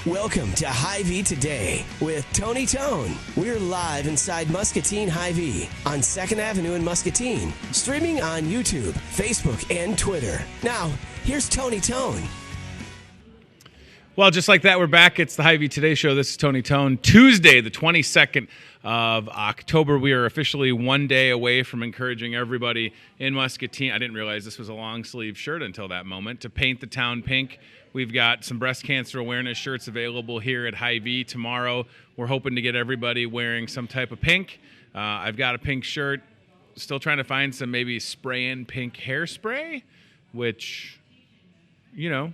Welcome to Hy-Vee Today with Tony Tone. We're live inside Muscatine Hy-Vee on 2nd Avenue in Muscatine, streaming on YouTube, Facebook, and Twitter. Now, here's Tony Tone. Well, just like that, we're back. It's the Hy-Vee Today Show. This is Tony Tone. Tuesday, the 22nd of October. We are officially one day away from encouraging everybody in Muscatine. I didn't realize this was a long-sleeve shirt until that moment. To paint the town pink. We've got some breast cancer awareness shirts available here at Hy-Vee tomorrow. We're hoping to get everybody wearing some type of pink. I've got a pink shirt. Still trying to find some maybe spray-in pink hairspray, which, you know,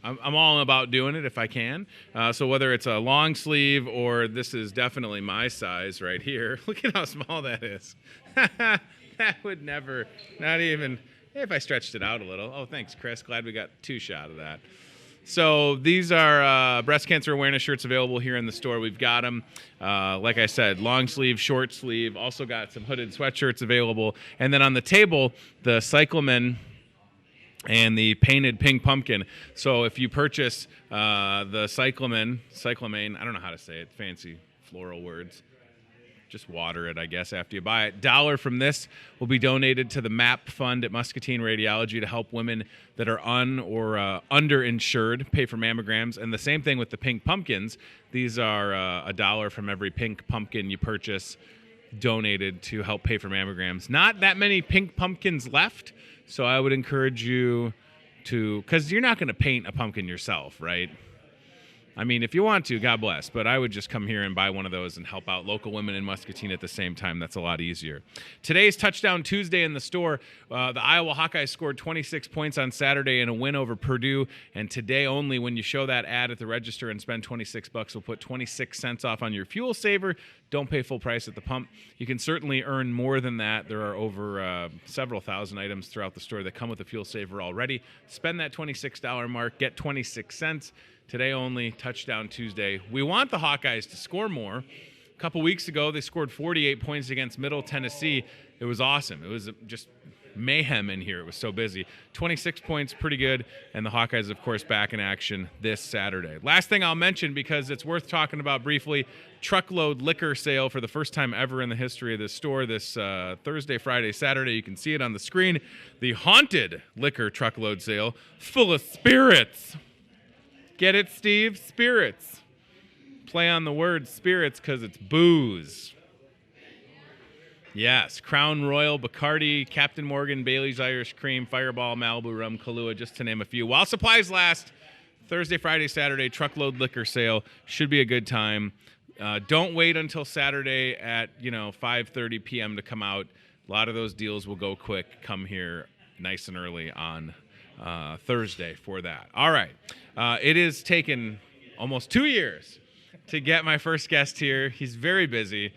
I'm all about doing it if I can. So whether it's a long sleeve or this is definitely my size right here. Look at how small that is. That would never, not even, if I stretched it out a little. Oh, thanks, Chris. Glad we got two shot of that. So these are breast cancer awareness shirts available here in the store. We've got them, like I said, long sleeve, short sleeve. Also got some hooded sweatshirts available. And then on the table, the Cyclamen and the painted pink pumpkin. So if you purchase the Cyclamen, I don't know how to say it, fancy floral words. Just water it, I guess, after you buy it. $1 from this will be donated to the MAP Fund at Muscatine Radiology to help women that are underinsured pay for mammograms. And the same thing with the pink pumpkins. These are $1 from every pink pumpkin you purchase donated to help pay for mammograms. Not that many pink pumpkins left, so I would encourage you to, because you're not going to paint a pumpkin yourself, right? I mean, if you want to, God bless, but I would just come here and buy one of those and help out local women in Muscatine at the same time. That's a lot easier. Today's Touchdown Tuesday in the store. The Iowa Hawkeyes scored 26 points on Saturday in a win over Purdue, and today only, when you show that ad at the register and spend $26, we'll put 26 cents off on your fuel saver. Don't pay full price at the pump. You can certainly earn more than that. There are over several thousand items throughout the store that come with a fuel saver already. Spend that $26 mark, get 26 cents. Today only, Touchdown Tuesday. We want the Hawkeyes to score more. A couple weeks ago, they scored 48 points against Middle Tennessee. It was awesome. It was just mayhem in here. It was so busy. 26 points, pretty good. And the Hawkeyes, of course, back in action this Saturday. Last thing I'll mention, because it's worth talking about briefly, truckload liquor sale for the first time ever in the history of this store this Thursday, Friday, Saturday. You can see it on the screen. The haunted liquor truckload sale full of spirits. Get it, Steve? Spirits. Play on the word spirits because it's booze. Yes, Crown Royal, Bacardi, Captain Morgan, Bailey's Irish Cream, Fireball, Malibu Rum, Kahlua, just to name a few. While supplies last, Thursday, Friday, Saturday, truckload liquor sale. Should be a good time. Don't wait until Saturday at 5:30 p.m. to come out. A lot of those deals will go quick. Come here nice and early on Thursday for that. All right. It has taken almost 2 years to get my first guest here. He's very busy.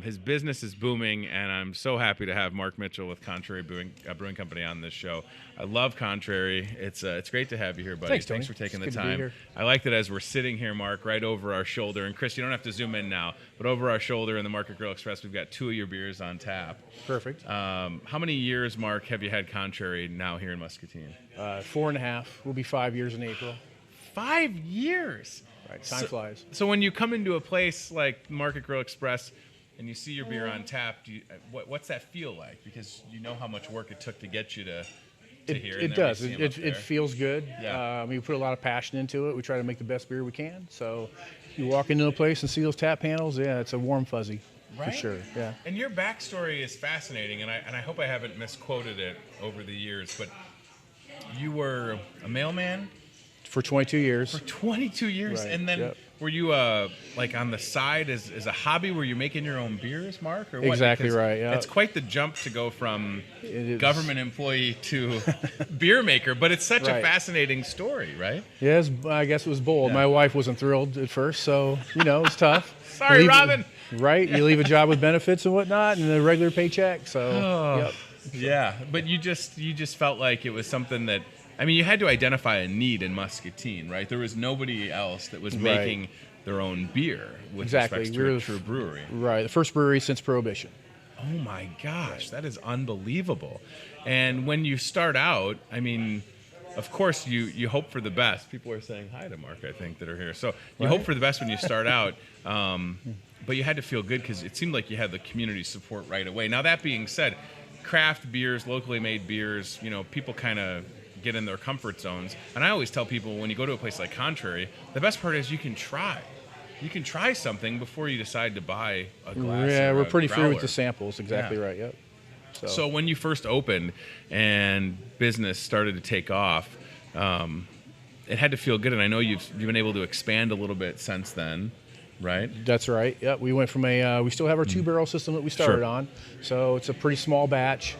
His business is booming, and I'm so happy to have Mark Mitchell with Contrary Brewing Company on this show. I love Contrary. It's great to have you here, buddy. Thanks, Tony. Thanks for taking It's the good to be time. here. I like that as we're sitting here, Mark, right over our shoulder. And Chris, you don't have to zoom in now, but over our shoulder in the Market Grill Express, we've got 2 of your beers on tap. Perfect. How many years, Mark, have you had Contrary now here in Muscatine? 4.5. We'll be 5 years in April. 5 years. Right. Time flies. So when you come into a place like Market Grill Express and you see your beer on tap, what's that feel like? Because you know how much work it took to get you to here. It does. It feels good. Yeah. We put a lot of passion into it. We try to make the best beer we can. So you walk into a place and see those tap panels, yeah, it's a warm fuzzy. Right? For sure, yeah. And your backstory is fascinating, and I hope I haven't misquoted it over the years, but you were a mailman? For 22 years. For 22 years? Right. And then were you like on the side as a hobby? Were you making your own beers, Mark? Or what? Exactly Because right, yeah. It's quite the jump to go from government employee to beer maker, but it's such a fascinating story, right? Yes, I guess it was bold. My wife wasn't thrilled at first, so, it was tough. Sorry, Robin. Right? You leave a job with benefits and whatnot and a regular paycheck, so, Yeah, but you just felt like it was something that, I mean, you had to identify a need in Muscatine, right? There was nobody else that was making their own beer with respect to a true brewery. Right, the first brewery since Prohibition. Oh my gosh, that is unbelievable. And when you start out, I mean, of course, you hope for the best. People are saying hi to Mark, I think, that are here. So you hope for the best when you start out. But you had to feel good because it seemed like you had the community support right away. Now, that being said, craft beers, locally made beers, people kind of get in their comfort zones. And I always tell people, when you go to a place like Contrary, the best part is you can try. You can try something before you decide to buy a glass. Yeah, we're pretty growler. free with the samples. Exactly right. Yep. So when you first opened and business started to take off, it had to feel good. And I know you've been able to expand a little bit since then, right? That's right. Yep. We went from we still have our 2-barrel system that we started on. So it's a pretty small batch.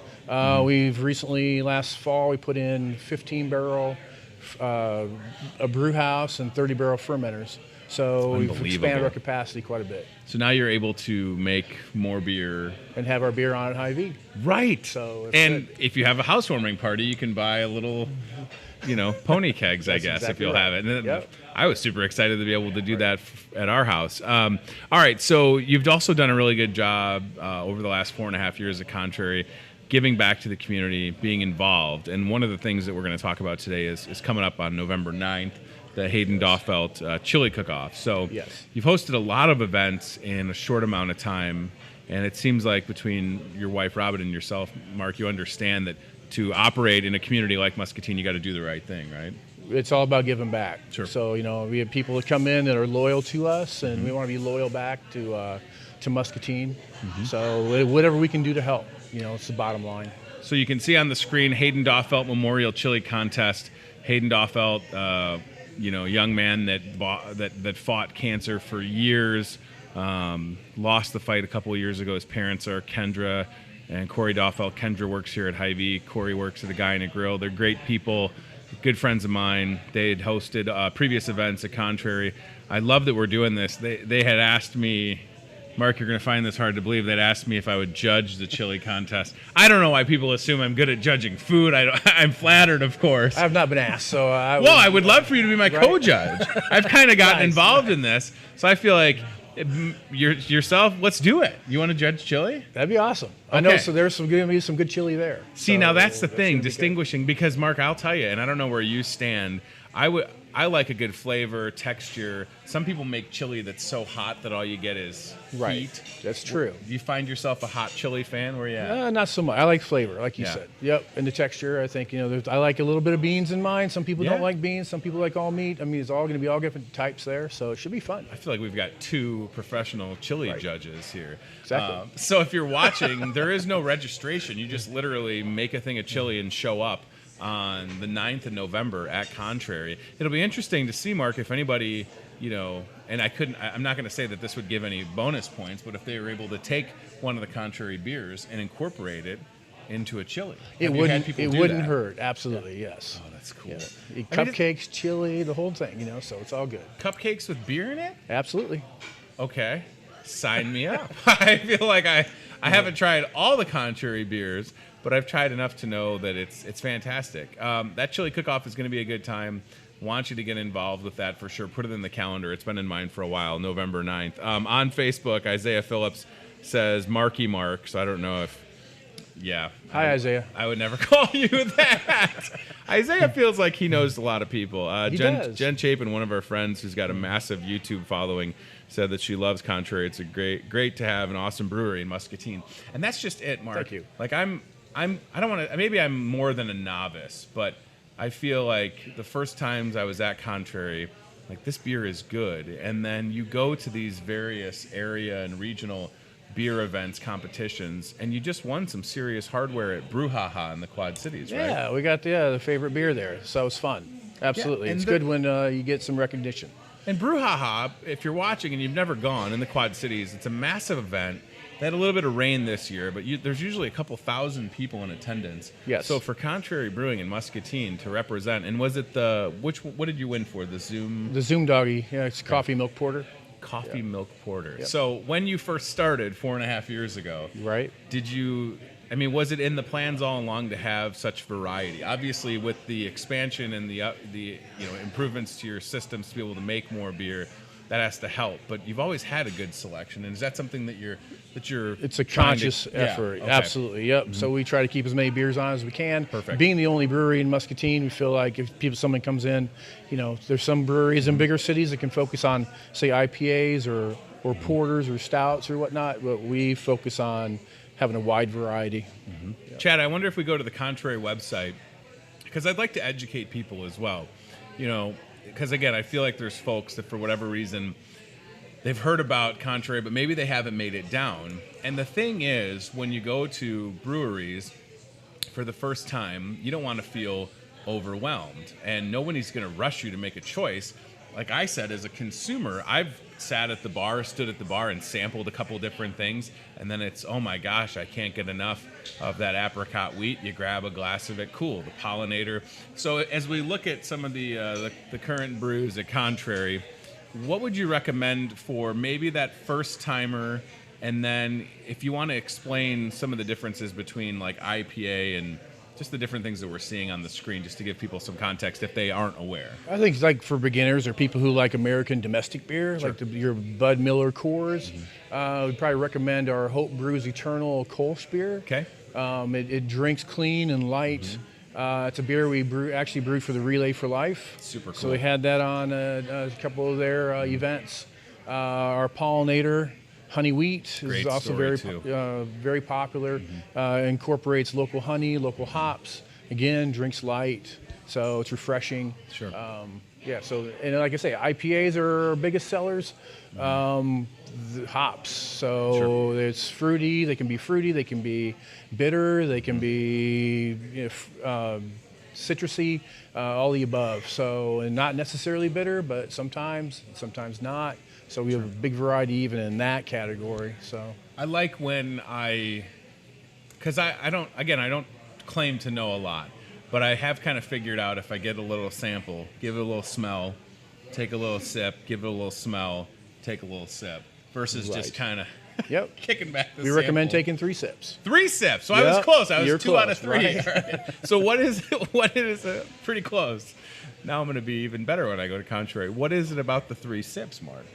We've recently, last fall, we put in 15-barrel, a brew house, and 30-barrel fermenters. So we've expanded our capacity quite a bit. So now you're able to make more beer. And have our beer on at Hy-Vee. Right. So if you have a housewarming party, you can buy a little, pony kegs, I guess, exactly if you'll right. have it. And Yep. I was super excited to be able to do that at our house. All right, so you've also done a really good job over the last 4.5 years at Contrary, giving back to the community, being involved. And one of the things that we're going to talk about today is coming up on November 9th, the Hayden Doffelt Chili Cook-Off. So you've hosted a lot of events in a short amount of time, and it seems like between your wife, Robin, and yourself, Mark, you understand that to operate in a community like Muscatine, you got to do the right thing, right? It's all about giving back. Sure. So, we have people that come in that are loyal to us, and we want to be loyal back to Muscatine. So whatever we can do to help, it's the bottom line. So you can see on the screen, Hayden Doffelt Memorial Chili Contest. Hayden Doffelt, young man that fought cancer for years, lost the fight a couple of years ago. His parents are Kendra and Corey Doffelt. Kendra works here at Hy-Vee. Corey works at the Guy in a Grill. They're great people, good friends of mine. They had hosted previous events at Contrary. I love that we're doing this. They had asked me, Mark, you're going to find this hard to believe. They'd asked me if I would judge the chili contest. I don't know why people assume I'm good at judging food. I'm flattered, of course. I have not been asked, so I would love for you to be my co-judge. I've kind of gotten involved in this, so I feel like yourself. Let's do it. You want to judge chili? That'd be awesome. Okay. I know. So there's going to be some good chili there. See, now that's the thing, distinguishing, because Mark, I'll tell you, and I don't know where you stand. I like a good flavor, texture. Some people make chili that's so hot that all you get is heat. That's true. Do you find yourself a hot chili fan? Where you at? Not so much. I like flavor, like you said. Yep. And the texture, I think, I like a little bit of beans in mine. Some people don't like beans. Some people like all meat. I mean, it's all going to be all different types there, so it should be fun. I feel like we've got 2 professional chili judges here. Exactly. So if you're watching, there is no registration. You just literally make a thing of chili and show up on the 9th of November at Contrary. It'll be interesting to see, Mark, if anybody, and I'm not going to say that this would give any bonus points, but if they were able to take one of the Contrary beers and incorporate it into a chili. It wouldn't hurt. Absolutely, yes. Oh, that's cool. Yeah. Cupcakes, chili, the whole thing, so it's all good. Cupcakes with beer in it? Absolutely. Okay. Sign me up. I feel like I haven't tried all the Contrary beers, but I've tried enough to know that it's fantastic. That chili cook-off is going to be a good time. Want you to get involved with that for sure. Put it in the calendar. It's been in mind for a while, November 9th. On Facebook, Isaiah Phillips says Marky Mark, so I don't know if, Hi, Isaiah. I would never call you that. Isaiah feels like he knows a lot of people. He does. Jen Chapin, one of our friends who's got a massive YouTube following, said that she loves Contrary. It's a great to have an awesome brewery in Muscatine. And that's just it, Mark. Thank you. Like I don't want to, maybe I'm more than a novice, but I feel like the first times I was at Contrary, like this beer is good. And then you go to these various area and regional beer events, competitions, and you just won some serious hardware at Brouhaha in the Quad Cities, right? Yeah, we got the favorite beer there, so it's fun. Absolutely. It's good when you get some recognition. And Brouhaha, if you're watching and you've never gone in the Quad Cities, it's a massive event. They had a little bit of rain this year, but there's usually a couple thousand people in attendance. Yes. So for Contrary Brewing in Muscatine to represent, and was it what did you win for? The Zoom? The Zoom Doggy. Yeah, it's coffee milk porter. Coffee milk porter. Yep. So when you first started 4.5 years ago, right? Was it in the plans all along to have such variety? Obviously, with the expansion and the improvements to your systems to be able to make more beer, that has to help. But you've always had a good selection, and is that something that you're It's a conscious effort. Okay. Absolutely. Yep. So we try to keep as many beers on as we can. Perfect. Being the only brewery in Muscatine, we feel like if someone comes in, there's some breweries in bigger cities that can focus on, say, IPAs or porters or stouts or whatnot, but we focus on having a wide variety. Yep. Chad, I wonder if we go to the Contrary website, because I'd like to educate people as well. Because again, I feel like there's folks that for whatever reason they've heard about Contrary, but maybe they haven't made it down. And the thing is, when you go to breweries for the first time, you don't want to feel overwhelmed, and nobody's going to rush you to make a choice. Like I said, as a consumer, I've stood at the bar and sampled a couple different things, and then it's, oh my gosh, I can't get enough of that apricot wheat. You grab a glass of it, cool, the pollinator. So as we look at some of the current brews at Contrary, what would you recommend for maybe that first timer? And then if you want to explain some of the differences between like IPA and just the different things that we're seeing on the screen, just to give people some context if they aren't aware. I think it's like for beginners or people who like American domestic beer, Sure. like your Bud Miller Coors. We'd probably recommend our Hope Brews Eternal Kolsch beer. Okay. It drinks clean and light. It's a beer we actually brewed for the Relay for Life. Super cool. So we had that on a couple of their events. Our Pollinator Honey Wheat Great is also story, too. very popular. Incorporates local honey, local hops. Again, drinks light, so it's refreshing. Sure. So and like I say, IPAs are our biggest sellers. The hops, so Sure. it's fruity. They can be fruity. They can be bitter. They can be citrusy. All the above. So, and not necessarily bitter, but sometimes not. So we have a big variety even in that category. So I like when because I don't claim to know a lot, but I have kind of figured out if I get a little sample, give it a little smell, take a little sip, give it a little smell, take a little sip, versus just kind of kicking back the we sample. recommend taking 3 sips. 3 sips. So I was close. I was You're 2 out of close, 3. right? Right. So what is pretty close. Now I'm going to be even better when I go to Contrary. What is it about the 3 sips, Mark?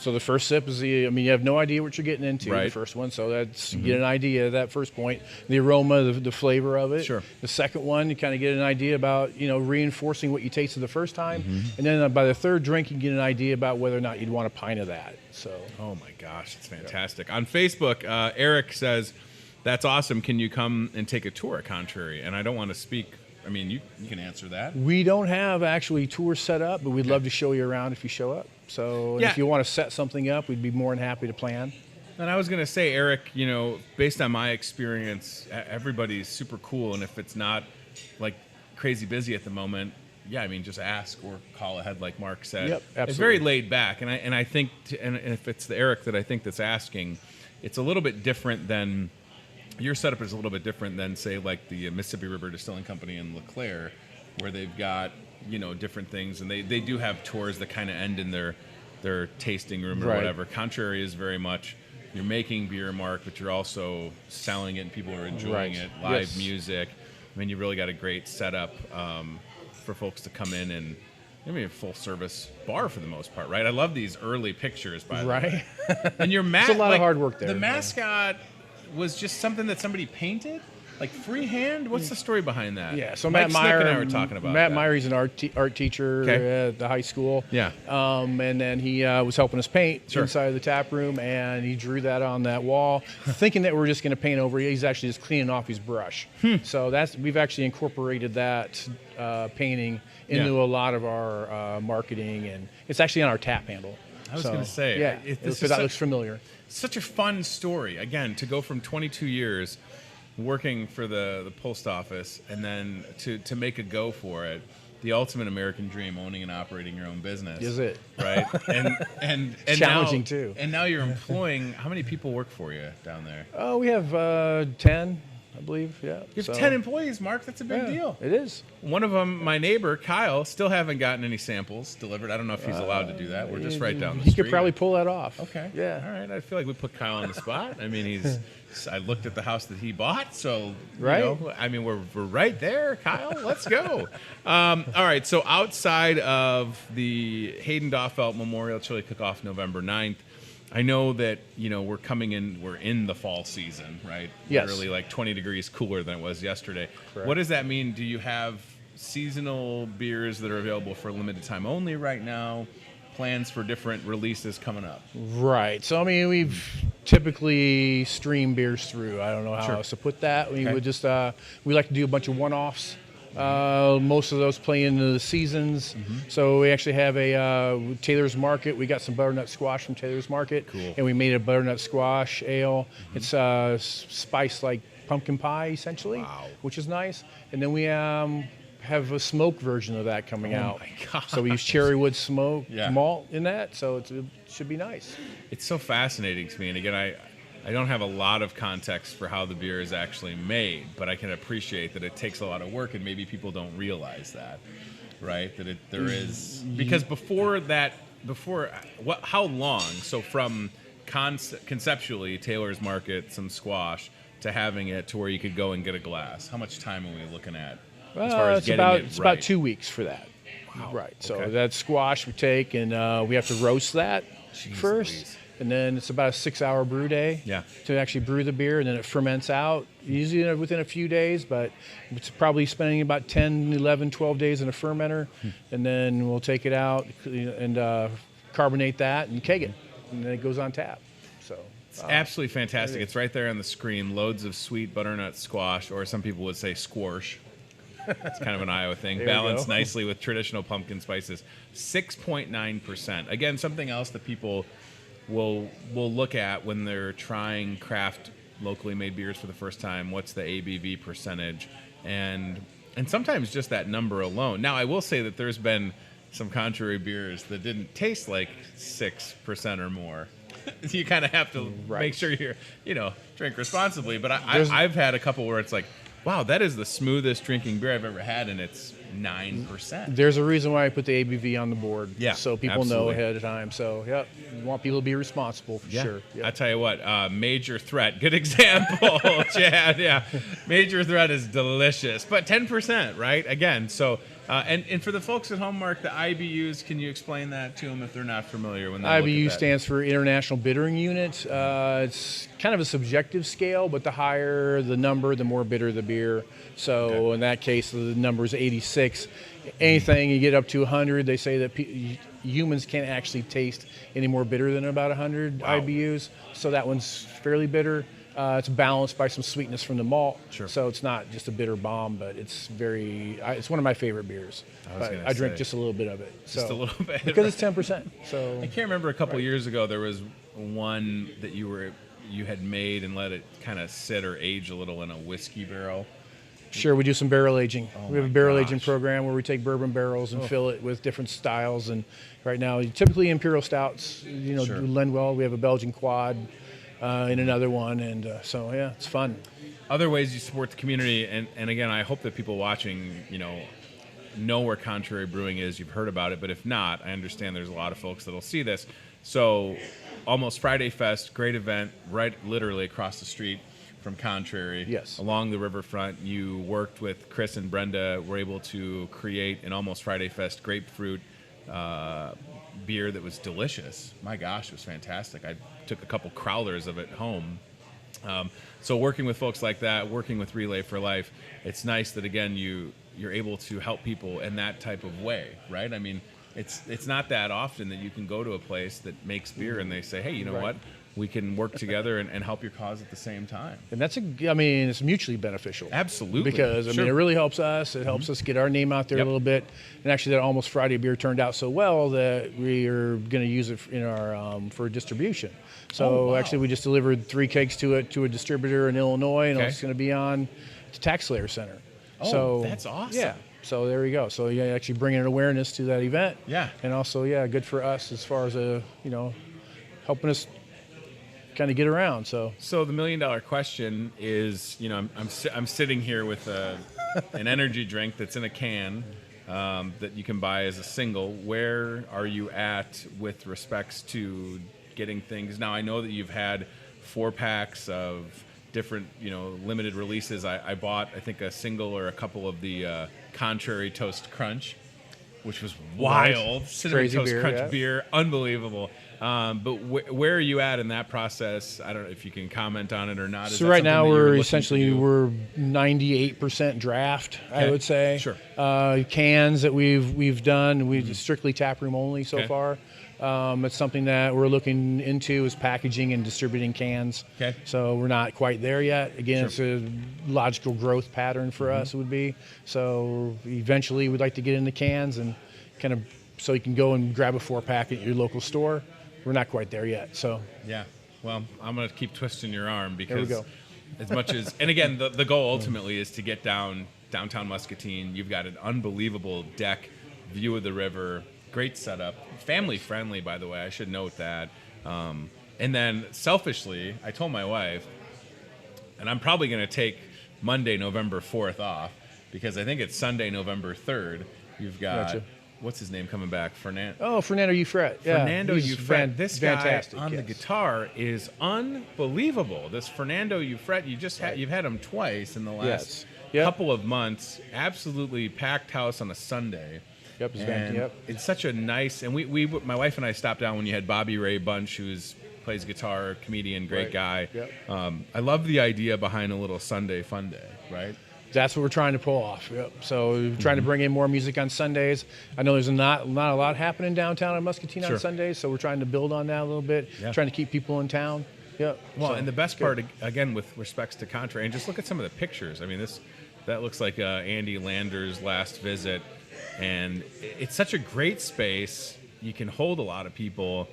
So the first sip is you have no idea what you're getting into, Right. the first one. So that's, you get an idea at that first point, the aroma, the flavor of it. Sure. The second one, you kind of get an idea about, reinforcing what you tasted the first time. And then by the third drink, you get an idea about whether or not you'd want a pint of that. So. Oh my gosh, it's fantastic. On Facebook, Eric says, that's awesome. Can you come and take a tour at Contrary? And I don't want to speak. I mean, you can answer that. We don't have actually tours set up, but we'd love to show you around if you show up. So and if you want to set something up, we'd be more than happy to plan. And I was going to say, Eric, based on my experience, everybody's super cool. And if it's not like crazy busy at the moment, just ask or call ahead, like Mark said. Yep, absolutely. It's very laid back. And I think, and if it's the Eric that I think that's asking, it's a little bit different than, your setup is a little bit different than, say, like the Mississippi River Distilling Company in LeClaire, where they've got, different things. And they do have tours that kind of end in their tasting room or whatever. Contrary is very much, you're making beer, Mark, but you're also selling it and people are enjoying it. Live music. I mean, you really got a great setup for folks to come in and, a full-service bar for the most part, right? I love these early pictures, by the way. And your It's a lot of hard work there. The mascot was just something that somebody painted? Like freehand? What's the story behind that? Yeah, so Mike Matt Snook Meyer and I were talking about Matt that. Meyer's an art teacher at the high school. Yeah. And then he was helping us paint inside of the tap room, and he drew that on that wall, thinking that we're just going to paint over it. He's actually just cleaning off his brush. So we've actually incorporated that painting into a lot of our marketing, and it's actually on our tap handle. I was going to say, that looks familiar. Such a fun story. Again, to go from 22 years working for the post office and then to make a go for it, the ultimate American dream, owning and operating your own business. Is it? Right? And challenging now, too. And now you're employing, how many people work for you down there? Oh, we have 10. I believe. Yeah. You have 10 employees, Mark. That's a big deal. It is. One of them, my neighbor, Kyle, still haven't gotten any samples delivered. I don't know if he's allowed to do that. We're just right down the He street. could probably pull that off. Okay. Yeah. All right. I feel like we put Kyle on the spot. I mean, I looked at the house that he bought, so Right. I mean, we're right there, Kyle. Let's go. All right. So outside of the Hayden Doffelt Memorial Chili Cook-Off November 9th, I know that we're in the fall season, right? Yes. Literally like 20 degrees cooler than it was yesterday. Correct. What does that mean? Do you have seasonal beers that are available for limited time only right now? Plans for different releases coming up? Right. So, I mean, we've typically stream beers through. I don't know how else to put that. We would just, we like to do a bunch of one-offs. Most of those play into the seasons. So we actually have a Taylor's Market. We got some butternut squash from Taylor's Market. Cool. And we made a butternut squash ale. It's spiced like pumpkin pie, essentially, which is nice. And then we have a smoked version of that coming out. My God. So we use cherrywood smoked malt in that, so it should be nice. It's so fascinating to me. And again, I don't have a lot of context for how the beer is actually made, but I can appreciate that it takes a lot of work, and maybe people don't realize that, right? That there is, because how long? So from conceptually Taylor's Market, some squash, to having it to where you could go and get a glass. How much time are we looking at? As far as it's about 2 weeks for that. Wow. Right. So Okay. that squash we take and we have to roast that first. Louise. And then it's about a 6-hour brew day to actually brew the beer, and then it ferments out, usually within a few days, but it's probably spending about 10, 11, 12 days in a fermenter. And then we'll take it out and carbonate that and keg it, and then it goes on tap. So it's absolutely fantastic. It's right there on the screen. Loads of sweet butternut squash, or some people would say squash. It's kind of an Iowa thing. Balanced nicely with traditional pumpkin spices. 6.9%. Again, something else that people will look at when they're trying craft locally made beers for the first time. What's the ABV percentage? And sometimes just that number alone. Now, I will say that there's been some contrary beers that didn't taste like 6% or more. You kind of have to make sure you're, drink responsibly. But I've had a couple where it's like, wow, that is the smoothest drinking beer I've ever had, and it's 9%. There's a reason why I put the ABV on the board, so people know absolutely. ahead of time. So, we want people to be responsible for sure. I tell you what, Major Threat, good example, Chad. Yeah, Major Threat is delicious, but 10%, right? Again, so and for the folks at home, Mark, the IBUs, can you explain that to them if they're not familiar? When they IBU look at that? stands for International Bittering Unit. It's kind of a subjective scale, but the higher the number, the more bitter the beer. So in that case, the number is 86. Anything you get up to 100, they say that humans can't actually taste any more bitter than about 100 IBUs. So that one's fairly bitter. It's balanced by some sweetness from the malt. So it's not just a bitter bomb, but it's it's one of my favorite beers. I drink just a little bit of it. Just a little bit. Because it's 10%. So I can't remember a couple years ago, there was one that you had made and let it kind of sit or age a little in a whiskey barrel. Sure, we do some barrel aging. We have a barrel aging gosh. program where we take bourbon barrels and fill it with different styles. And right now, typically imperial stouts, do lend well. We have a Belgian quad in another one, and it's fun. Other ways you support the community, and again, I hope that people watching, know where Contrary Brewing is. You've heard about it, but if not, I understand there's a lot of folks that'll see this. So, Almost Friday Fest, great event, right, literally across the street from Contrary. Yes. Along the riverfront, you worked with Chris and Brenda, were able to create an Almost Friday Fest grapefruit beer that was delicious. My gosh, it was fantastic. I took a couple crowlers of it home. So working with folks like that, working with Relay for Life, it's nice that, again, you're able to help people in that type of way, right? I mean, it's not that often that you can go to a place that makes beer and they say, hey, you know what? We can work together and help your cause at the same time. And it's mutually beneficial. Absolutely. Because, it really helps us. It helps us get our name out there a little bit. And actually, that Almost Friday beer turned out so well that we are going to use it in our for distribution. So actually, we just delivered 3 kegs to a distributor in Illinois, and it's going to be on the Tax Slayer Center. Oh, that's awesome. Yeah. So there we go. So actually bringing an awareness to that event. Yeah. And also, good for us as far as helping us kind of get around. So the $1 million question is, I'm sitting here with an energy drink that's in a can that you can buy as a single. Where are you at with respects to getting things? Now, I know that you've had 4-packs of different, limited releases. I bought, I think, a single or a couple of the Contrary Toast Crunch, which was wild. Cinnamon Crazy Toast beer, Crunch beer, unbelievable. But where are you at in that process? I don't know if you can comment on it or not. So right now we're 98% draft, Okay. I would say. Sure. Cans that we've done, we strictly tap room only so far. It's something that we're looking into is packaging and distributing cans. Okay. So we're not quite there yet. Again, Sure. it's a logical growth pattern for us, it would be. So eventually we'd like to get into cans and kind of so you can go and grab a 4-pack at your local store. We're not quite there yet. So yeah. Well, I'm going to keep twisting your arm because there we go. as much as, and again, the goal ultimately is to get downtown Muscatine. You've got an unbelievable deck, view of the river, great setup, family friendly, by the way. I should note that. And then selfishly, I told my wife, and I'm probably going to take Monday, November 4th off because I think it's Sunday, November 3rd. You've got, Gotcha. what's his name coming back? Fernando. Oh, Fernando Ufret. Yeah, Fernando he's Ufret. This fantastic, guy on the yes. guitar is unbelievable. This Fernando Ufret, you've had him twice in the last Yes. Yep. couple of months. Absolutely packed house on a Sunday. Yep, it's And yep. it's such a nice, and we my wife and I stopped down when you had Bobby Ray Bunch, who's plays guitar, comedian, great Right. guy. Yep. I love the idea behind a little Sunday fun day, right? That's what we're trying to pull off. Yep. So we're trying to bring in more music on Sundays. I know there's not a lot happening downtown in Muscatine Sure. on Sundays, so we're trying to build on that a little bit, Yeah. trying to keep people in town. Yep. Well, So, and the best good. part, again, with respects to Contrary, and just look at some of the pictures. I mean, that looks like Andy Lander's last visit, and it's such a great space. You can hold a lot of people.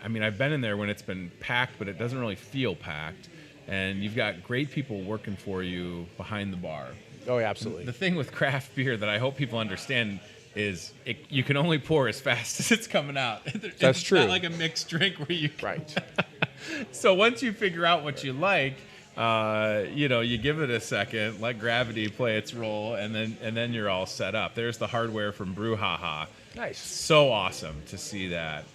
I mean, I've been in there when it's been packed, but it doesn't really feel packed. And you've got great people working for you behind the bar. Oh, yeah, absolutely. The thing with craft beer that I hope people understand is you can only pour as fast as it's coming out. That's it's true. not like a mixed drink where you can. Right. So once you figure out what you like, you give it a second, let gravity play its role, and then you're all set up. There's the hardware from Brouhaha. Nice. So awesome to see that.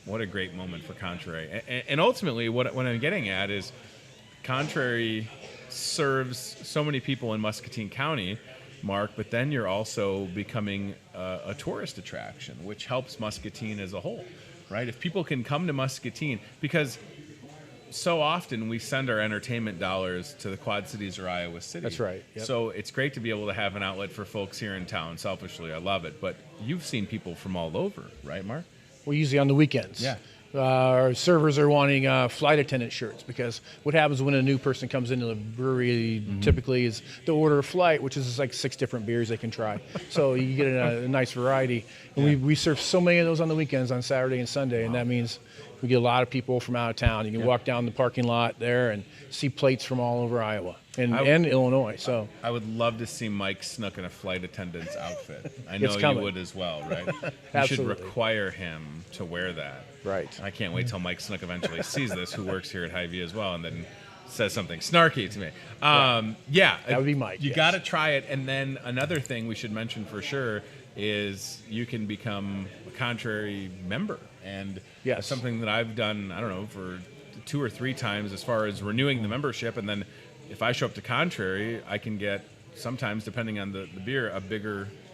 What a great moment for Contrary. And ultimately, what I'm getting at is Contrary serves so many people in Muscatine County, Mark, but then you're also becoming a tourist attraction, which helps Muscatine as a whole, right? If people can come to Muscatine, because so often we send our entertainment dollars to the Quad Cities or Iowa City. That's right. Yep. So it's great to be able to have an outlet for folks here in town. Selfishly, I love it. But you've seen people from all over, right, Mark? Well, usually on the weekends. Yeah. Our servers are wanting flight attendant shirts because what happens when a new person comes into the brewery typically is they'll order a flight, which is like 6 different beers they can try. So you get a nice variety. And we serve so many of those on the weekends on Saturday and Sunday, and that means we get a lot of people from out of town. You can walk down the parking lot there and see plates from all over Iowa and Illinois. So I would love to see Mike Snook in a flight attendant's outfit. I know It's you coming. would as well, right? You should Absolutely. require him to wear that. Right. I can't wait till Mike Snook eventually sees this, who works here at Hy-Vee as well, and then says something snarky to me. Yeah. That would be Mike, You yes. got to try it. And then another thing we should mention for sure is you can become a Contrary member. And Yes. that's something that I've done, I don't know, for 2 or 3 times as far as renewing the membership. And then if I show up to Contrary, I can get sometimes, depending on the beer,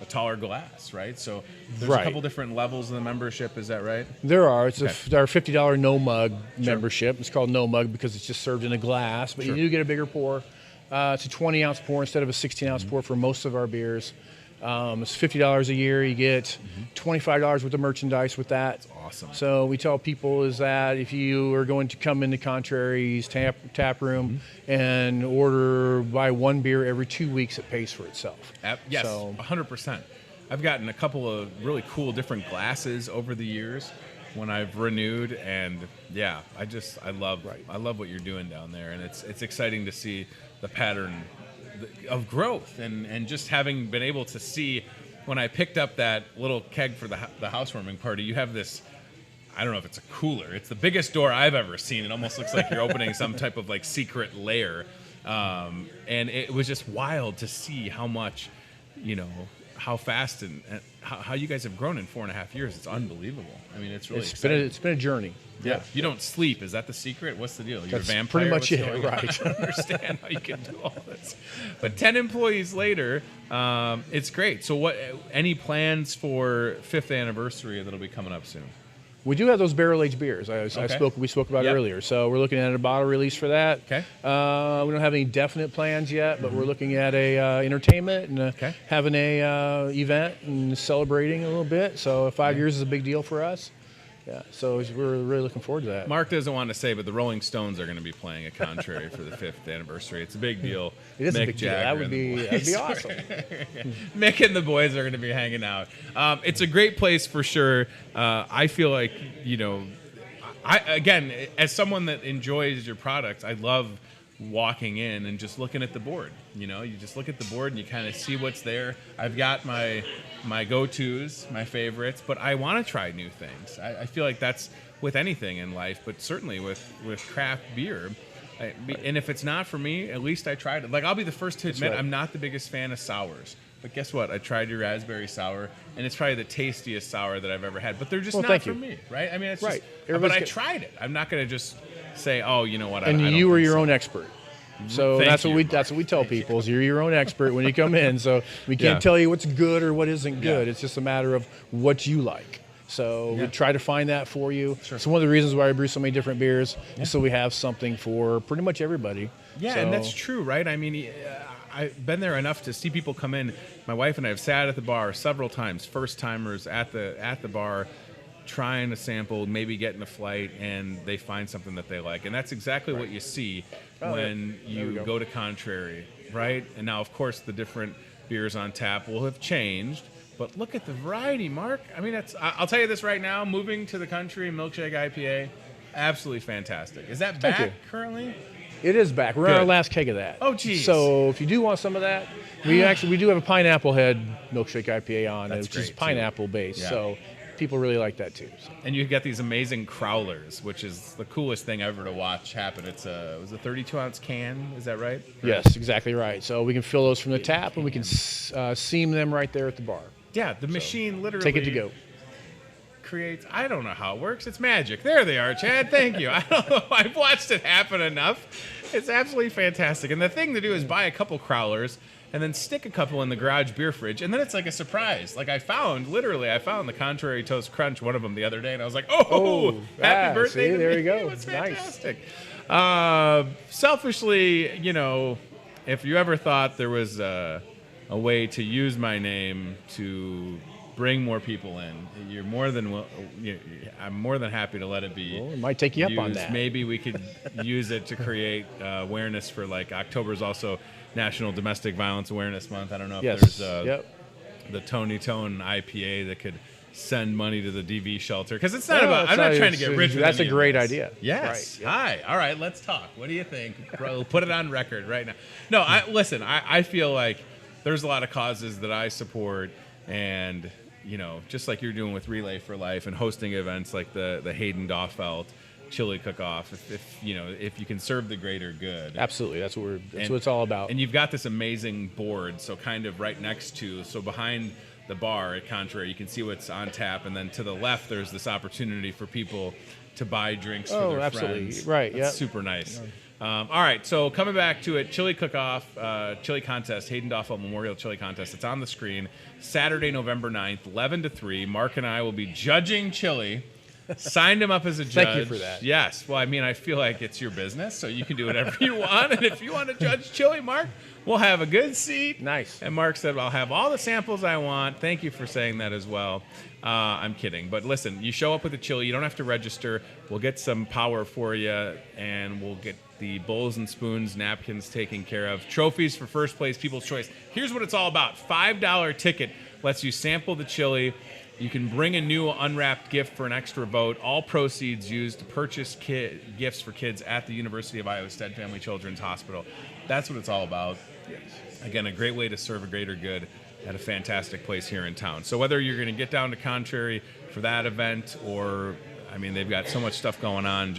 a taller glass, right? So there's a Right. couple different levels of the membership. Is that right? there are. It's Okay. our $50 no mug membership. It's called no mug because it's just served in a glass, but Sure. you do get a bigger pour. It's a 20-ounce pour instead of a 16-ounce pour for most of our beers. It's $50 a year. You get $25 worth of merchandise with that. Awesome. So we tell people is that if you are going to come into Contrary's tap room and buy 1 beer every 2 weeks, it pays for itself. Yes, So 100%. I've gotten a couple of really cool different glasses over the years when I've renewed, and yeah, I love what you're doing down there, and it's exciting to see the pattern of growth and just having been able to see when I picked up that little keg for the housewarming party. You have this, I don't know if it's a cooler. It's the biggest door I've ever seen. It almost looks like you're opening some type of like secret lair. And it was just wild to see how much, how fast and how you guys have grown in 4.5 years. It's unbelievable. I mean, it's really exciting. It's been a journey. Yeah. You don't sleep. Is that the secret? What's the deal? You're That's a vampire? pretty much What's it, going on? right. I don't understand how you can do all this. But 10 employees later, it's great. So any plans for 5th anniversary that'll be coming up soon? We do have those barrel-aged beers we spoke about earlier. So we're looking at a bottle release for that. Okay. We don't have any definite plans yet, but we're looking at a entertainment and having a event and celebrating a little bit. So 5 years is a big deal for us. Yeah, so we're really looking forward to that. Mark doesn't want to say, but the Rolling Stones are going to be playing at Contrary for the 5th anniversary. It's a big deal. It is Mick a big deal. That'd be awesome. Mick and the boys are going to be hanging out. It's a great place for sure. I feel like, again, as someone that enjoys your products, I love walking in and just looking at the board. You just look at the board and you kind of see what's there. I've got my go-tos, my favorites, but I want to try new things. I feel like that's with anything in life, but certainly with craft beer. And if it's not for me, at least I tried it. Like, I'll be the first to admit I'm not the biggest fan of sours. But guess what? I tried your raspberry sour, and it's probably the tastiest sour that I've ever had. But they're just not for me, right? I mean, it's right. Just, but I tried it. I'm not going to just say, oh, you know what? I don't you were your so. own expert. So that's what we tell people is you're your own expert when you come in. So we can't tell you what's good or what isn't good. It's just a matter of what you like. So we try to find that for you. Sure. So one of the reasons why I brew so many different beers is so we have something for pretty much everybody. Yeah, and that's true, right? I mean, I've been there enough to see people come in. My wife and I have sat at the bar several times, first timers at the bar, trying to sample, maybe getting a flight, and they find something that they like. And that's exactly what you see when you go to Contrary, right? And now, of course, the different beers on tap will have changed, but look at the variety, Mark. I mean, I'll tell you this right now, moving to the country, Milkshake IPA, absolutely fantastic. Is that back currently? It is back. We're on our last keg of that. Oh, geez. So if you do want some of that, we do have a pineapple head milkshake IPA on it, which is pineapple based. Yeah. So people really like that too. So. And you get these amazing crowlers, which is the coolest thing ever to watch happen. It was a 32-ounce can. Is that right? Yes, exactly right. So we can fill those from the tap, and we can seam them right there at the bar. Yeah, the machine literally take it to go. Creates. I don't know how it works. It's magic. There they are, Chad. Thank you. I don't know. I've watched it happen enough. It's absolutely fantastic. And the thing to do is buy a couple crowlers and then stick a couple in the garage beer fridge, and then it's like a surprise. Like I found the Contrary Toast Crunch, one of them the other day, and I was like, happy birthday to there me. you go. It was fantastic. Nice. Selfishly, if you ever thought there was a way to use my name to bring more people in, I'm more than happy to let it be. Well, it might take you up on that. Maybe we could use it to create awareness for, like, October is also National Domestic Violence Awareness Month. I don't know if there's the Tony Tone IPA that could send money to the DV shelter, because it's not about. I'm not trying to get rich. That's a great idea. Yes. Right. Hi. All right. Let's talk. What do you think? We'll put it on record right now. No. I feel like there's a lot of causes that I support, and just like you're doing with Relay for Life and hosting events like the Hayden Doffelt chili cook-off, if you can serve the greater good. Absolutely, that's what it's all about. And you've got this amazing board, so kind of right next to, behind the bar at Contrary, you can see what's on tap, and then to the left there's this opportunity for people to buy drinks for their absolutely. friends. Right, that's super nice. All right, so coming back to it, chili cook-off, chili contest, Hayden Doffelt Memorial Chili Contest. It's on the screen, Saturday, November 9th, 11 to 3. Mark and I will be judging chili. Signed him up as a judge. Thank you for that. Yes. Well, I mean, I feel like it's your business, so you can do whatever you want. And if you want to judge chili, Mark, we'll have a good seat. Nice. And Mark said, I'll have all the samples I want. Thank you for saying that as well. I'm kidding. But listen, you show up with a chili. You don't have to register. We'll get some power for you, and we'll get the bowls and spoons, napkins taken care of. Trophies for first place, People's Choice. Here's what it's all about. $5 ticket lets you sample the chili. You can bring a new unwrapped gift for an extra vote. All proceeds used to purchase gifts for kids at the University of Iowa Stead Family Children's Hospital. That's what it's all about. Yes. Again, a great way to serve a greater good at a fantastic place here in town. So whether you're going to get down to Contrary for that event, or I mean, they've got so much stuff going on.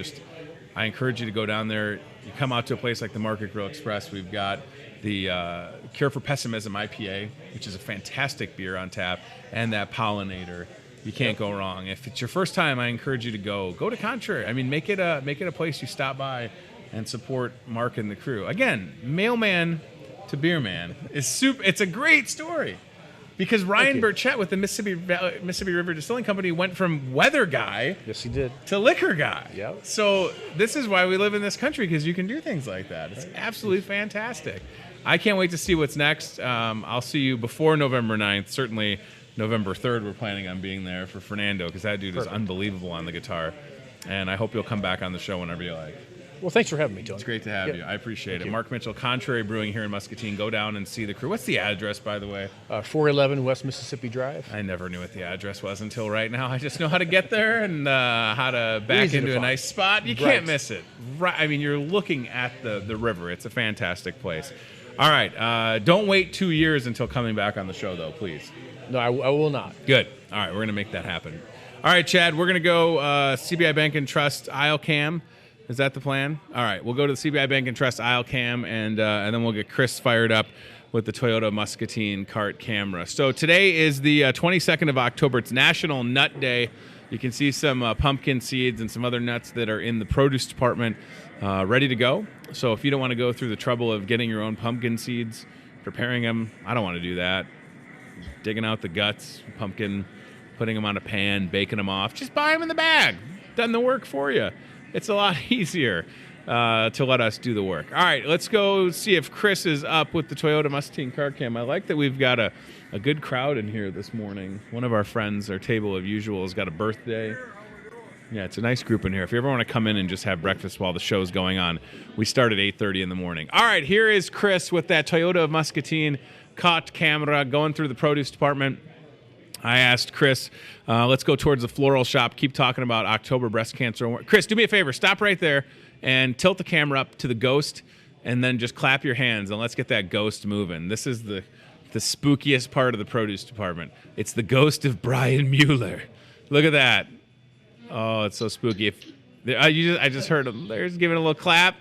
I encourage you to go down there. You come out to a place like the Market Grill Express. We've got the Cure for Pessimism IPA, which is a fantastic beer on tap, and that Pollinator. You can't go wrong. If it's your first time, I encourage you to go to Contrary. I mean, make it a place you stop by and support Mark and the crew. Again, mailman to beer man is it's a great story. Because Ryan Burchett with the Mississippi River Distilling Company went from weather guy, yes, he did, to liquor guy. Yep. So this is why we live in this country, because you can do things like that. It's absolutely fantastic. I can't wait to see what's next. I'll see you before November 9th. Certainly November 3rd, we're planning on being there for Fernando, because that dude is unbelievable on the guitar. And I hope you'll come back on the show whenever you like. Well, thanks for having me, Tony. It's great to have you. I appreciate it. You. Mark Mitchell, Contrary Brewing here in Muscatine. Go down and see the crew. What's the address, by the way? 411 West Mississippi Drive. I never knew what the address was until right now. I just know how to get there and how to back into a nice spot. You can't miss it. Right. I mean, you're looking at the river. It's a fantastic place. All right. Don't wait 2 years until coming back on the show, though, please. No, I will not. Good. All right. We're going to make that happen. All right, Chad. We're going to go CBI Bank and Trust aisle cam. Is that the plan? All right, we'll go to the CBI Bank and Trust aisle cam, and then we'll get Chris fired up with the Toyota Muscatine cart camera. So today is the 22nd of October. It's National Nut Day. You can see some pumpkin seeds and some other nuts that are in the produce department ready to go. So if you don't want to go through the trouble of getting your own pumpkin seeds, preparing them, I don't want to do that. Digging out the guts, pumpkin, putting them on a pan, baking them off. Just buy them in the bag. Done the work for you. It's a lot easier to let us do the work. All right, let's go see if Chris is up with the Toyota Muscatine car cam. I like that we've got a good crowd in here this morning. One of our friends, our table of usual, has got a birthday. Yeah, it's a nice group in here. If you ever want to come in and just have breakfast while the show's going on, we start at 8:30 in the morning. All right, here is Chris with that Toyota Muscatine cart camera going through the produce department. I asked Chris, let's go towards the floral shop. Keep talking about October breast cancer. Chris, do me a favor. Stop right there and tilt the camera up to the ghost, and then just clap your hands, and let's get that ghost moving. This is the spookiest part of the produce department. It's the ghost of Brian Mueller. Look at that. Oh, it's so spooky. I just heard him. There's giving a little clap.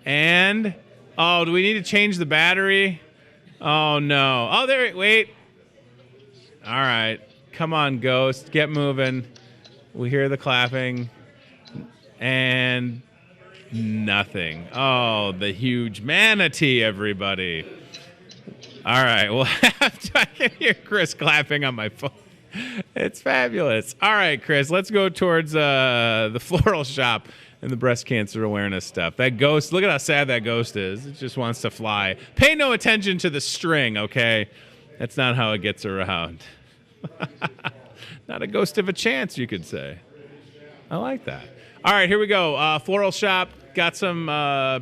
And, oh, do we need to change the battery? Oh, no. Oh, there, wait. All right. Come on, ghost. Get moving. We hear the clapping. And nothing. Oh, the huge manatee, everybody. All right. Well, I can hear Chris clapping on my phone. It's fabulous. All right, Chris, let's go towards the floral shop and the breast cancer awareness stuff. That ghost, look at how sad that ghost is. It just wants to fly. Pay no attention to the string, okay? That's not how it gets around. Not a ghost of a chance, you could say. I like that. All right, here we go. Floral shop. Got some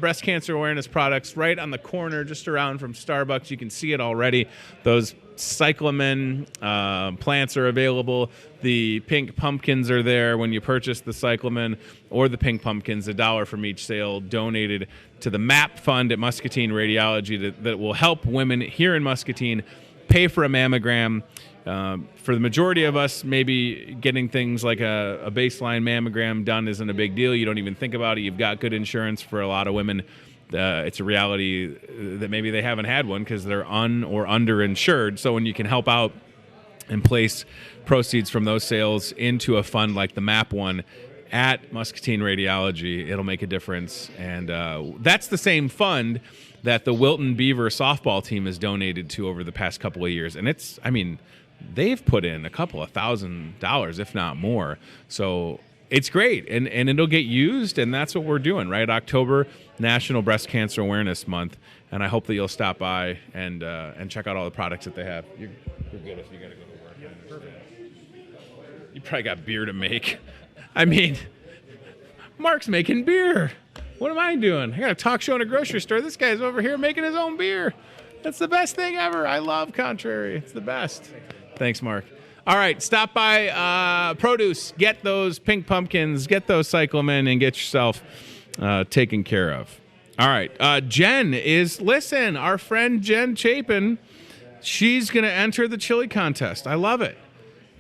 breast cancer awareness products right on the corner, just around from Starbucks. You can see it already. Those cyclamen plants are available. The pink pumpkins are there when you purchase the cyclamen or the pink pumpkins. $1 from each sale donated to the MAP fund at Muscatine Radiology that will help women here in Muscatine pay for a mammogram. For the majority of us, maybe getting things like a baseline mammogram done isn't a big deal. You don't even think about it. You've got good insurance. For a lot of women, it's a reality that maybe they haven't had one because they're or underinsured. So when you can help out and place proceeds from those sales into a fund like the MAP one at Muscatine Radiology, it'll make a difference. And that's the same fund that the Wilton Beaver softball team has donated to over the past couple of years. And they've put in a couple of $1,000s, if not more. So it's great, and it'll get used, and that's what we're doing, right? October, National Breast Cancer Awareness Month, and I hope that you'll stop by and check out all the products that they have. You're good if you got to go to work. Yeah, perfect. You probably got beer to make. I mean, Mark's making beer. What am I doing? I got a talk show in a grocery store. This guy's over here making his own beer. That's the best thing ever. I love Contrary. It's the best. Thanks, Mark. All right, stop by Produce. Get those pink pumpkins, get those cyclamen, and get yourself taken care of. All right, Jen our friend Jen Chapin, she's going to enter the chili contest. I love it.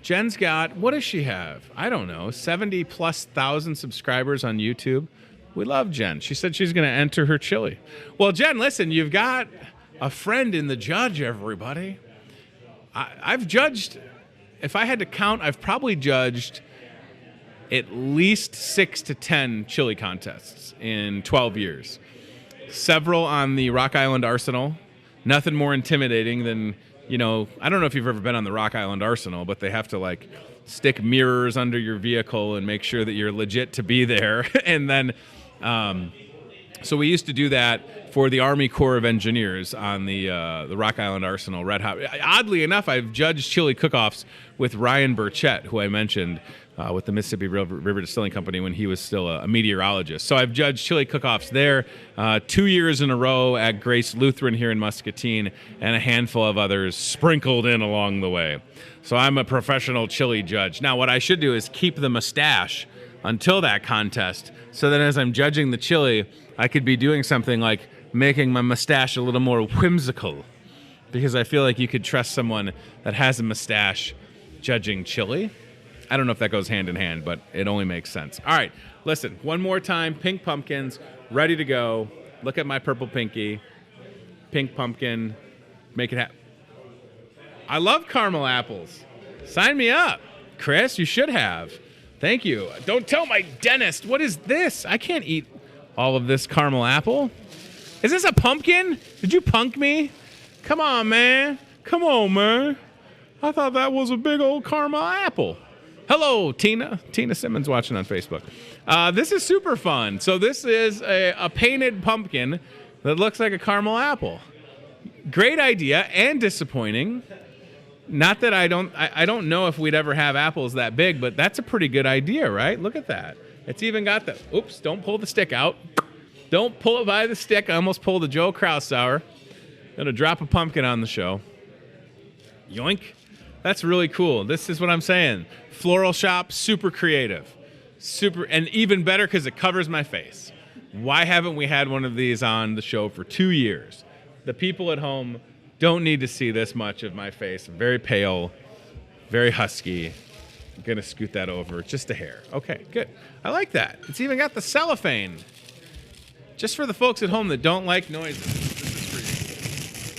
Jen's got, what does she have? I don't know, 70+ thousand subscribers on YouTube. We love Jen. She said she's going to enter her chili. Well, Jen, listen, you've got a friend in the judge, everybody. I've judged, if I had to count, I've probably judged at least 6 to 10 chili contests in 12 years. Several on the Rock Island Arsenal. Nothing more intimidating than, I don't know if you've ever been on the Rock Island Arsenal, but they have to stick mirrors under your vehicle and make sure that you're legit to be there. And then, so we used to do that for the Army Corps of Engineers on the Rock Island Arsenal Red Hot. Oddly enough, I've judged chili cook-offs with Ryan Burchett, who I mentioned, with the Mississippi River Distilling Company when he was still a meteorologist. So I've judged chili cook-offs there 2 years in a row at Grace Lutheran here in Muscatine, and a handful of others sprinkled in along the way. So I'm a professional chili judge. Now, what I should do is keep the mustache until that contest, so that as I'm judging the chili, I could be doing something like making my mustache a little more whimsical, because I feel like you could trust someone that has a mustache judging chili. I don't know if that goes hand in hand, but it only makes sense. All right, listen, one more time. Pink pumpkins, ready to go. Look at my purple pinky. Pink pumpkin, make it happen. I love caramel apples. Sign me up. Chris, you should have. Thank you. Don't tell my dentist. What is this? I can't eat all of this caramel apple. Is this a pumpkin? Did you punk me? Come on, man. Come on, man. I thought that was a big old caramel apple. Hello, Tina. Tina Simmons watching on Facebook. This is super fun. So this is a painted pumpkin that looks like a caramel apple. Great idea and disappointing. Not that I don't know if we'd ever have apples that big, but that's a pretty good idea, right? Look at that. It's even got the, oops, don't pull the stick out. Don't pull it by the stick. I almost pulled a Joe Krausauer. Gonna drop a pumpkin on the show. Yoink. That's really cool. This is what I'm saying. Floral shop, super creative. Super, and even better because it covers my face. Why haven't we had one of these on the show for 2 years? The people at home don't need to see this much of my face. I'm very pale, very husky. I'm going to scoot that over just a hair. Okay, good. I like that. It's even got the cellophane. Just for the folks at home that don't like noises. This is for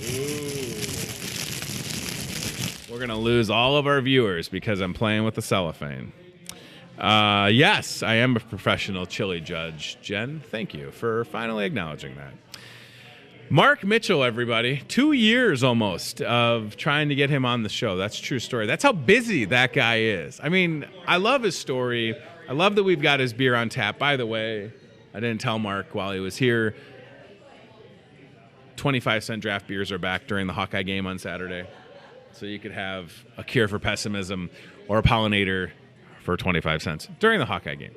you. Ooh. We're going to lose all of our viewers because I'm playing with the cellophane. Yes, I am a professional chili judge. Jen, thank you for finally acknowledging that. Mark Mitchell, everybody. 2 years almost of trying to get him on the show. That's a true story. That's how busy that guy is. I mean, I love his story. I love that we've got his beer on tap. By the way, I didn't tell Mark while he was here. 25-cent draft beers are back during the Hawkeye game on Saturday. So you could have a Cure for Pessimism or a Pollinator for 25 cents during the Hawkeye game.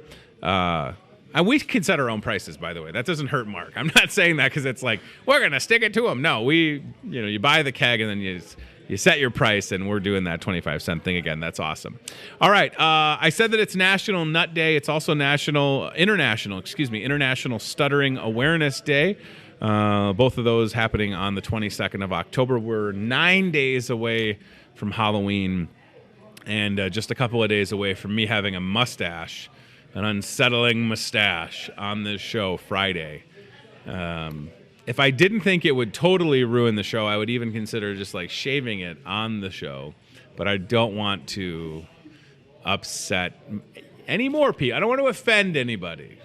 And we can set our own prices, by the way. That doesn't hurt Mark. I'm not saying that because it's like, we're going to stick it to him. No, you buy the keg and then you set your price, and we're doing that 25-cent thing again. That's awesome. All right. I said that it's National Nut Day. It's also International Stuttering Awareness Day. Both of those happening on the 22nd of October. We're 9 days away from Halloween and just a couple of days away from me having a mustache. An unsettling mustache on this show Friday. If I didn't think it would totally ruin the show, I would even consider just like shaving it on the show. But I don't want to upset any more people. I don't want to offend anybody.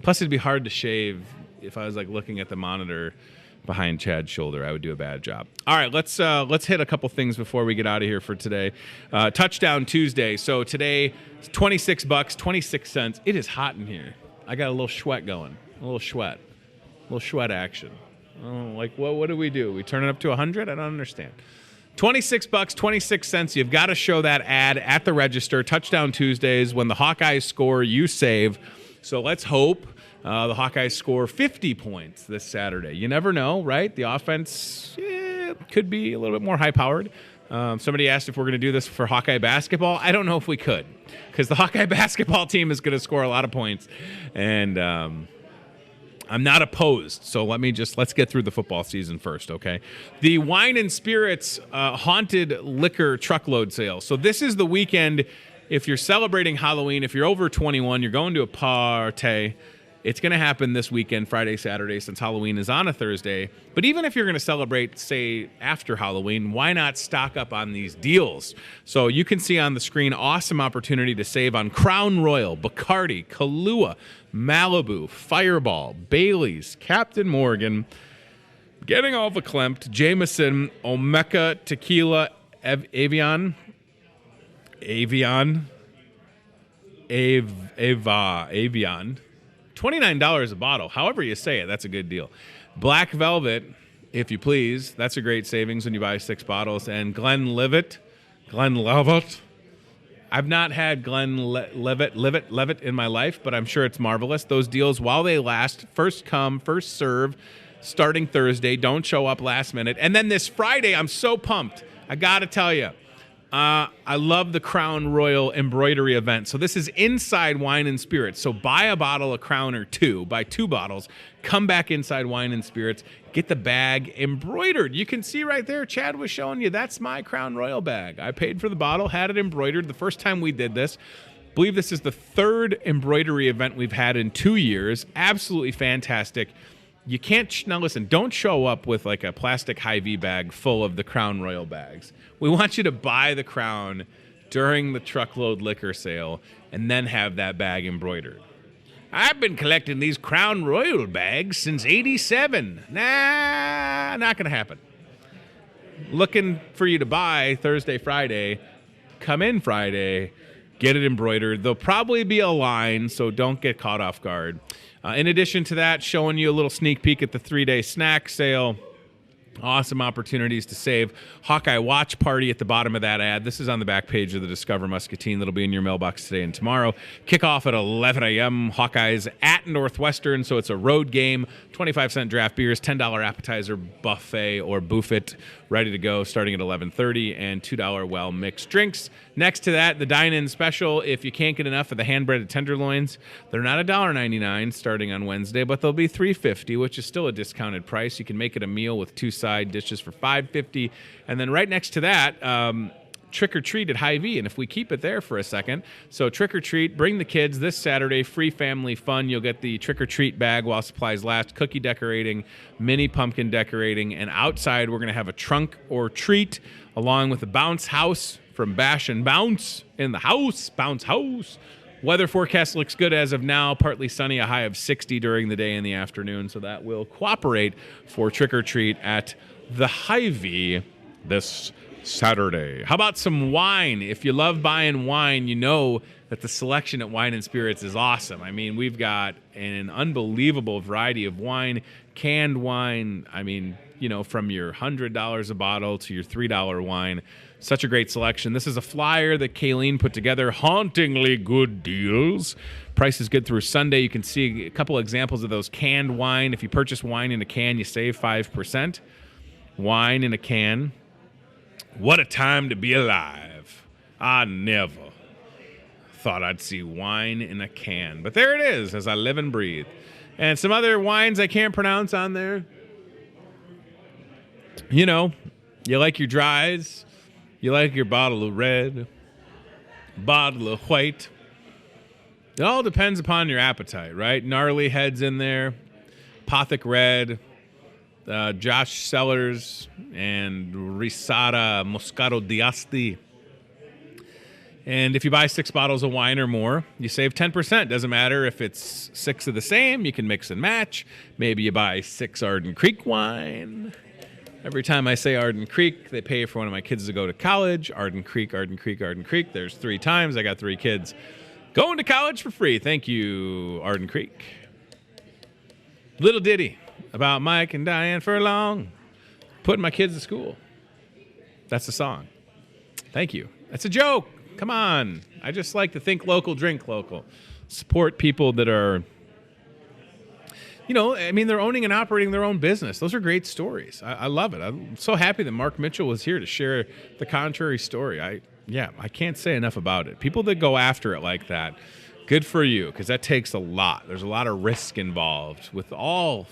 Plus, it'd be hard to shave if I was like looking at the monitor behind Chad's shoulder. I would do a bad job. All right, let's hit a couple things before we get out of here for today. Touchdown Tuesday. So today, it's $26, 26 cents. It is hot in here. I got a little sweat going. A little sweat action. Oh, like what do? We turn it up to 100? I don't understand. $26, 26 cents. You've got to show that ad at the register. Touchdown Tuesdays. When the Hawkeyes score, you save. So let's hope the Hawkeyes score 50 points this Saturday. You never know, right? The offense could be a little bit more high-powered. Somebody asked if we're going to do this for Hawkeye basketball. I don't know if we could, because the Hawkeye basketball team is going to score a lot of points. And I'm not opposed, so let's get through the football season first, okay? The Wine and Spirits Haunted Liquor Truckload Sale. So this is the weekend. If you're celebrating Halloween, if you're over 21, you're going to a party. It's going to happen this weekend, Friday, Saturday, since Halloween is on a Thursday. But even if you're going to celebrate, say, after Halloween, why not stock up on these deals? So you can see on the screen, awesome opportunity to save on Crown Royal, Bacardi, Kahlua, Malibu, Fireball, Bailey's, Captain Morgan, Getting All Verklempt, Jameson, Omeka Tequila, Avion, $29 a bottle. However you say it, that's a good deal. Black Velvet, if you please. That's a great savings when you buy 6 bottles. And Glenlivet. I've not had Glenlivet in my life, but I'm sure it's marvelous. Those deals, while they last, first come, first serve, starting Thursday. Don't show up last minute. And then this Friday, I'm so pumped. I got to tell you. I love the Crown Royal embroidery event. So this is inside Wine and Spirits. So buy a bottle of Crown or 2, buy 2 bottles, come back inside Wine and Spirits, get the bag embroidered. You can see right there, Chad was showing you, that's my Crown Royal bag. I paid for the bottle, had it embroidered the first time we did this. I believe this is the 3rd embroidery event we've had in 2 years. Absolutely fantastic. You can't, now listen, don't show up with like a plastic Hy-Vee bag full of the Crown Royal bags. We want you to buy the Crown during the truckload liquor sale and then have that bag embroidered. I've been collecting these Crown Royal bags since '87. Nah, not going to happen. Looking for you to buy Thursday, Friday. Come in Friday, get it embroidered. There'll probably be a line, so don't get caught off guard. In addition to that, showing you a little sneak peek at the 3-day snack sale. Awesome opportunities to save. Hawkeye Watch Party at the bottom of that ad. This is on the back page of the Discover Muscatine. That'll be in your mailbox today and tomorrow. Kickoff at 11 a.m. Hawkeyes at Northwestern, so it's a road game. 25-cent draft beers, $10 appetizer buffet or buffet ready to go starting at 11:30, and $2 well mixed drinks. Next to that, the dine-in special. If you can't get enough of the hand-breaded tenderloins, they're not $1.99 starting on Wednesday, but they'll be $3.50, which is still a discounted price. You can make it a meal with 2 side dishes for $5.50. And then right next to that, Trick or Treat at Hy-Vee, and if we keep it there for a second, so Trick or Treat, bring the kids this Saturday, free family fun. You'll get the Trick or Treat bag while supplies last, cookie decorating, mini pumpkin decorating, and outside we're going to have a trunk or treat along with the bounce house from Bash and Bounce in the house, bounce house. Weather forecast looks good as of now, partly sunny, a high of 60 during the day and the afternoon, so that will cooperate for Trick or Treat at the Hy-Vee this Saturday. How about some wine? If you love buying wine, you know that the selection at Wine and Spirits is awesome. I mean, we've got an unbelievable variety of wine, canned wine. I mean, you know, from your $100 a bottle to your $3 wine. Such a great selection. This is a flyer that Kayleen put together. Hauntingly good deals. Price is good through Sunday. You can see a couple examples of those canned wine. If you purchase wine in a can, you save 5%. Wine in a can. What a time to be alive. I never thought I'd see wine in a can. But there it is, as I live and breathe. And some other wines I can't pronounce on there. You know, you like your dries. You like your bottle of red. Bottle of white. It all depends upon your appetite, right? Gnarly Head's in there. Pothic Red. Josh Sellers and Risata Moscato d'Asti. And if you buy 6 bottles of wine or more, you save 10%. Doesn't matter if it's 6 of the same. You can mix and match. Maybe you buy 6 Arden Creek wine. Every time I say Arden Creek, they pay for one of my kids to go to college. Arden Creek, Arden Creek, Arden Creek. There's 3 times. I got 3 kids going to college for free. Thank you, Arden Creek. Little ditty about Mike and Diane Furlong putting my kids to school. That's the song. Thank you. That's a joke. Come on. I just like to think local, drink local. Support people that are, you know, I mean, they're owning and operating their own business. Those are great stories. I love it. I'm so happy that Mark Mitchell was here to share the contrary story. I can't say enough about it. People that go after it like that, Good for you, because that takes a lot. There's a lot of risk involved with all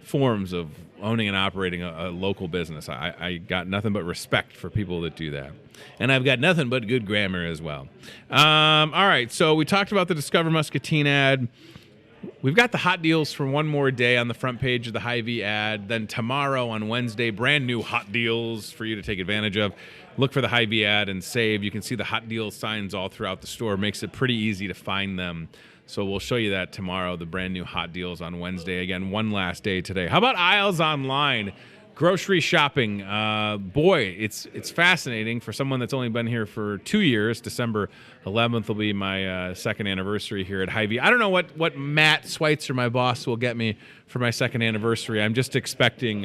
forms of owning and operating a local business. I got nothing but respect for people that do that. And I've got nothing but good grammar as well. All right, so we talked about the Discover Muscatine ad. We've got the hot deals for one more day on the front page of the Hy-Vee ad. Then tomorrow on Wednesday, brand new hot deals for you to take advantage of. Look for the Hy-Vee ad and save. You can see the hot deal signs all throughout the store. Makes it pretty easy to find them. So we'll show you that tomorrow, the brand new hot deals on Wednesday. Again, one last day today. How about aisles online? Grocery shopping. Boy, it's fascinating for someone that's only been here for 2 years. December 11th will be my second anniversary here at Hy-Vee. I don't know what Matt Schweitzer, my boss, will get me for my second anniversary. I'm just expecting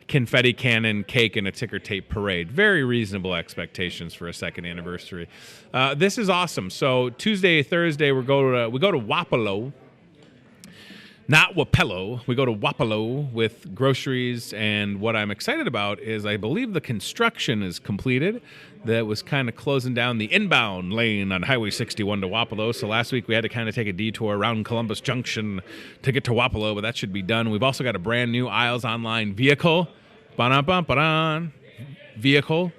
confetti cannon, cake, and a ticker tape parade. Very reasonable expectations for a second anniversary. This is awesome. So Tuesday, Thursday, we go to Wapello. Not Wapello. We go to Wapello with groceries, and what I'm excited about is I believe the construction is completed. That was kind of closing down the inbound lane on Highway 61 to Wapello. So last week we had to kind of take a detour around Columbus Junction to get to Wapello, but that should be done. We've also got a brand new Aisles Online vehicle. Ba-dum-bum-ba-dum. Vehicle.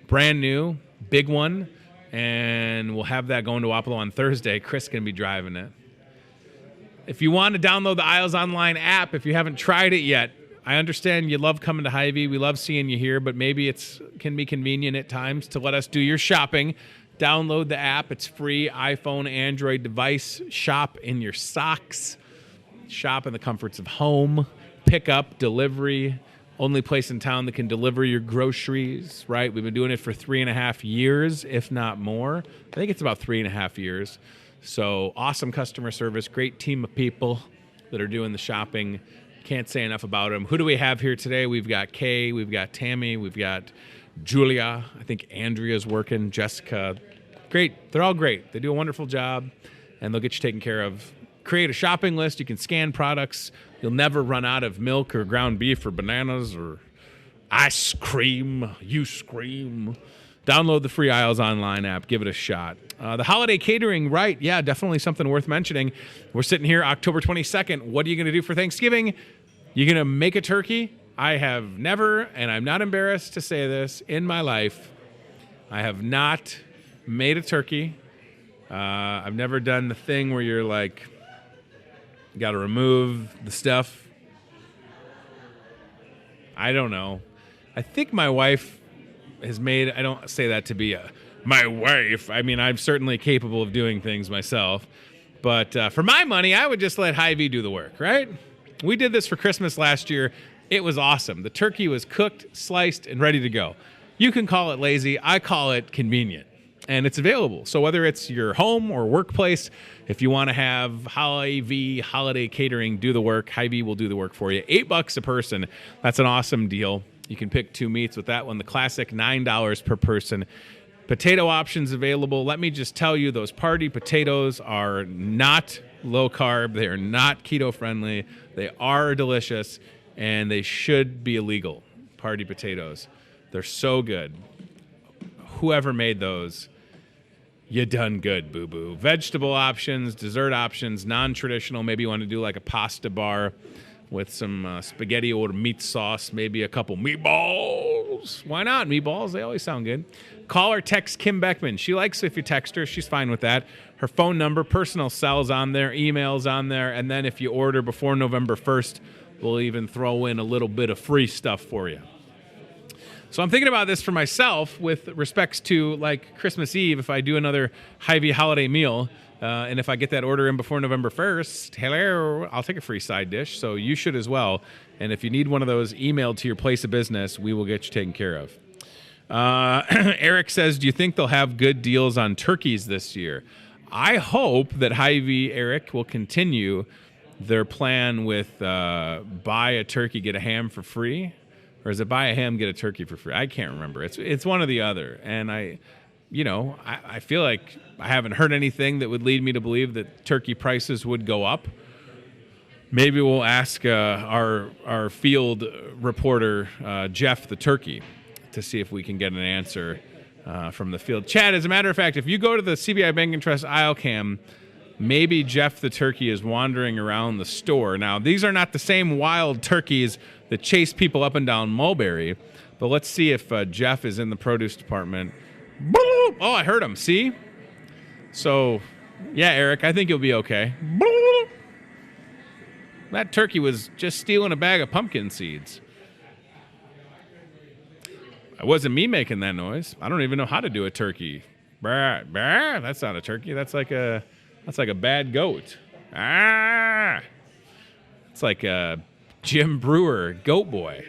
Brand new. Big one. And we'll have that going to Wapello on Thursday. Chris can be driving it. If you want to download the Aisles Online app, if you haven't tried it yet, I understand you love coming to Hy-Vee. We love seeing you here, but maybe it can be convenient at times to let us do your shopping. Download the app. It's free. iPhone, Android device. Shop in your socks. Shop in the comforts of home. Pick up, delivery. Only place in town that can deliver your groceries, right? We've been doing it for 3.5 years, if not more. I think it's about 3.5 years. So awesome customer service, great team of people that are doing the shopping. Can't say enough about them. Who do we have here today? We've got Kay, we've got Tammy, we've got Julia. I think Andrea's working, Jessica. Great. They're all great. They do a wonderful job, and they'll get you taken care of. Create a shopping list. You can scan products. You'll never run out of milk or ground beef or bananas or ice cream. You scream. Download the free Aisles Online app. Give it a shot. The holiday catering, right? Yeah, definitely something worth mentioning. We're sitting here October 22nd. What are you going to do for Thanksgiving? You're going to make a turkey? I have never, and I'm not embarrassed to say this, in my life, I have not made a turkey. I've never done the thing where you're like, you got to remove the stuff. I don't know. I think my wife has made, I don't say that to be my wife. I mean, I'm certainly capable of doing things myself. But for my money, I would just let Hy-Vee do the work, right? We did this for Christmas last year. It was awesome. The turkey was cooked, sliced, and ready to go. You can call it lazy. I call it convenient. And it's available. So whether it's your home or workplace, if you want to have Hy-Vee holiday catering do the work, Hy-Vee will do the work for you. $8 a person. That's an awesome deal. You can pick 2 meats with that one. The classic, $9 per person. Potato options available. Let me just tell you, those party potatoes are not low carb. They are not keto friendly. They are delicious, and they should be illegal. Party potatoes. They're so good. Whoever made those, you done good, boo-boo. Vegetable options, dessert options, non-traditional. Maybe you want to do like a pasta bar with some spaghetti or meat sauce, maybe a couple meatballs. Why not? Meatballs, they always sound good. Call or text Kim Beckman. She likes if you text her. She's fine with that. Her phone number, personal cell's on there, email's on there, and then if you order before November 1st, we'll even throw in a little bit of free stuff for you. So I'm thinking about this for myself with respects to like Christmas Eve, if I do another Hy-Vee holiday meal, and if I get that order in before November 1st, hello, I'll take a free side dish. So you should as well. And if you need one of those emailed to your place of business, we will get you taken care of. Eric says, do you think they'll have good deals on turkeys this year? I hope that Hy-Vee, Eric, will continue their plan with buy a turkey, get a ham for free. Or is it buy a ham, get a turkey for free? I can't remember. It's one or the other. And I feel like I haven't heard anything that would lead me to believe that turkey prices would go up. Maybe we'll ask our field reporter, Jeff the turkey, to see if we can get an answer from the field. Chad, as a matter of fact, if you go to the CBI Bank and Trust aisle cam, maybe Jeff the turkey is wandering around the store. Now, these are not the same wild turkeys that chase people up and down Mulberry, but let's see if Jeff is in the produce department. Oh, I heard him. See? So, yeah, Eric, I think you'll be okay. That turkey was just stealing a bag of pumpkin seeds. It wasn't me making that noise. I don't even know how to do a turkey. Brr, brr. That's not a turkey. That's like a bad goat. Ah! It's like a Jim Brewer goat boy.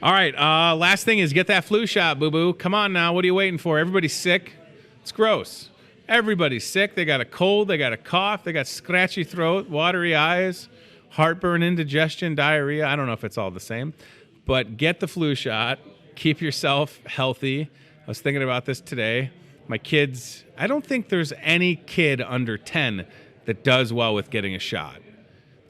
All right, last thing is get that flu shot, boo-boo. Come on now. What are you waiting for? Everybody's sick. It's gross. Everybody's sick. They got a cold. They got a cough. They got scratchy throat, watery eyes, heartburn, indigestion, diarrhea. I don't know if it's all the same. But get the flu shot. Keep yourself healthy. I was thinking about this today. My kids, I don't think there's any kid under 10 that does well with getting a shot.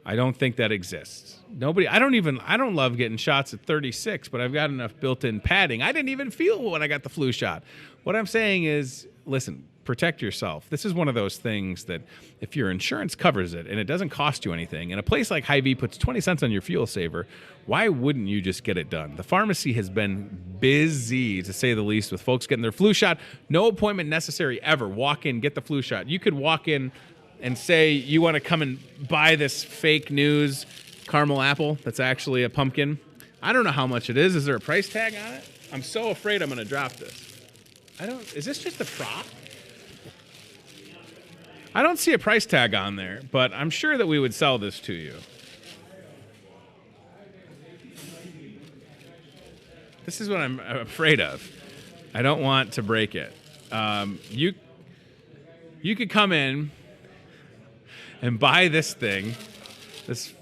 I don't think that exists. Nobody, I don't love getting shots at 36, but I've got enough built-in padding. I didn't even feel it when I got the flu shot. What I'm saying is, listen, protect yourself. This is one of those things that if your insurance covers it and it doesn't cost you anything, and a place like Hy-Vee puts 20 cents on your fuel saver, why wouldn't you just get it done? The pharmacy has been busy, to say the least, with folks getting their flu shot. No appointment necessary ever. Walk in, get the flu shot. You could walk in and say you want to come and buy this fake news caramel apple that's actually a pumpkin. I don't know how much it is. Is there a price tag on it? I'm so afraid I'm going to drop this. Is this just a prop? I don't see a price tag on there, but I'm sure that we would sell this to you. This is what I'm afraid of. I don't want to break it. You could come in and buy this thing, this